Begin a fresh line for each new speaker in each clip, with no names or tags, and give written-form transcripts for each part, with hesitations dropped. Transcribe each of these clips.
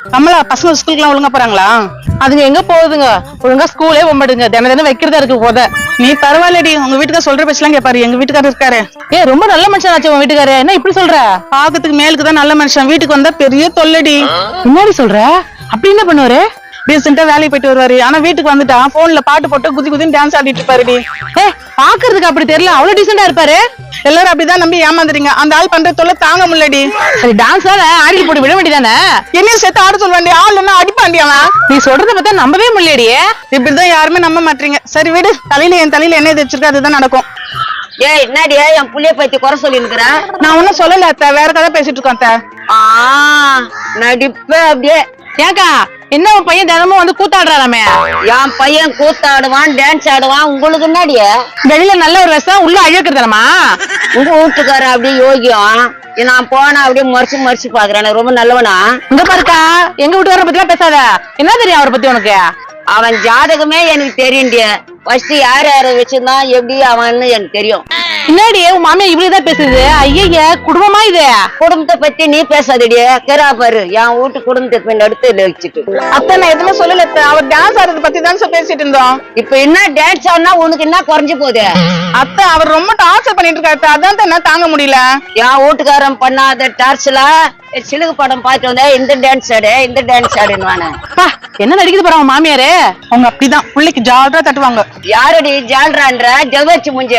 கமலா பசங்க ஸ்கூலுக்குலாம் ஒழுங்கா போறாங்களா?
அதுங்க எங்க போகுதுங்க? ஒழுங்கா ஸ்கூலே போமாட்டுங்க, தினம் வைக்கிறதா இருக்கு போத.
நீ பரவாயில்லடி, உங்க வீட்டுக்கார சொல்ற பேச்செல்லாம் கேட்பாரு. எங்க வீட்டுக்காரர் இருக்காரு.
ரொம்ப நல்ல மனுஷன் ஆச்சு உன் வீட்டுக்காரு. என்ன இப்படி சொல்ற?
பாக்கத்துக்கு மேலுக்குதான் நல்ல மனுஷன், வீட்டுக்கு வந்தா பெரிய தொல்லடி.
முன்னாடி சொல்ற? அப்படி என்ன பண்ணுவாரு?
ரீசெண்டா வேலைக்கு போயிட்டு வருவாரு. ஆனா வீட்டுக்கு வந்துட்டா போன்ல பாட்டு போட்டு குதி குதின்னு டான்ஸ் ஆடிட்டு இருப்பாருடி.
பாக்குறதுக்கு அப்படி தெரியல, அவ்வளவு டீசெண்டா இருப்பாரு.
எல்லாரும் அப்படிதான் நம்பி ஏமாந்துறீங்க. அந்த ஆள் பண்ற தொல்லை தாங்க முடியலடி.
சரி, டான்ஸ் ஆடி போட்டு விட வேண்டியதானே?
என்னையும் சேர்த்து ஆட சொல்லுவாண்டி. ஆள் என்ன அடிப்பாண்டி அவன்.
நீ சொல்றத பார்த்தா நம்பவே முடியலையே.
இப்படிதான் யாருமே நம்ப மாட்டீங்க. சரி விடு, என் தலையில என்ன வச்சிருக்க அதுதான் நடக்கும்.
ஏய் என்னடியா என் புள்ளைய பத்தி குறை சொல்லி இருக்கிறேன்?
நான் ஒன்னும் சொல்லல அத்தை, வேற கதை பேசிட்டு இருக்கோம் அத்தை.
நடிப்ப அப்படியே.
ஏக்கா, என்ன உன் பையன் தினமும் வந்து கூத்தாடுறாராமே?
என் பையன் கூத்தாடுவான், டான்ஸ் ஆடுவான். உங்களுக்கு என்னடிய?
வெளியில நல்ல ஒரு விஷயம், உள்ள அழுக்கிறதாமா?
உங்க வீட்டுக்கார அப்படியே யோகியம். நான் போனா அப்படியே மறைச்சு பாக்குறேன். ரொம்ப நல்லவனா?
இங்க பாருக்கா, எங்க வீட்டுக்கார பத்தி எல்லாம் பேசாத. என்ன தெரியும் அவரை பத்தி உனக்கு?
அவன் ஜாதகமே எனக்கு தெரியுண்டிய. ஃபர்ஸ்ட் யார வச்சிருந்தான், எப்படி அவன்னு எனக்கு தெரியும்.
பின்னாடி உன் மாமியா இப்படிதான் பேசுது. ஐய, குடும்பமா இது?
குடும்பத்தை பத்தி நீ பேசாதடிய. கேரா பாரு, என் வீட்டு குடும்பத்தை பின் அடுத்து வச்சுட்டு.
அத்தை நான் எதுவுமே சொல்லல அத்தை, அவர் டான்ஸ் ஆடுறத பத்தி தான் பேசிட்டு இருந்தோம்.
இப்ப என்ன டான்ஸ் ஆடினா உனக்கு என்ன குறைஞ்சு போகுது?
அத்தை அவர் ரொம்ப டார்ச்சர் பண்ணிட்டு இருக்காரு. அதான் என்ன தாங்க முடியல.
என் வீட்டுக்காரன் பண்ணாத டார்ச்ல சிலுகு படம் பார்த்து வந்தா இந்த டான்ஸ் ஆடு, இந்த டான்ஸ் ஆடுன்னு.
என்ன நடிக்குது பாரு அவன் மாமியாரு.
அவங்க அப்படிதான் பிள்ளைக்கு ஜாலரா தட்டுவாங்க.
யாரடி ஜால்ரான்ற ஜவச்சு முஞ்ச?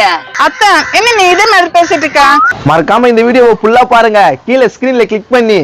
அத்தை என்ன நீ இதே மாதிரி பேசிட்டு இருக்க?
மறக்காம இந்த வீடியோவை ஃபுல்லா பாருங்க. கீழே ஸ்கிரீன்ல கிளிக் பண்ணி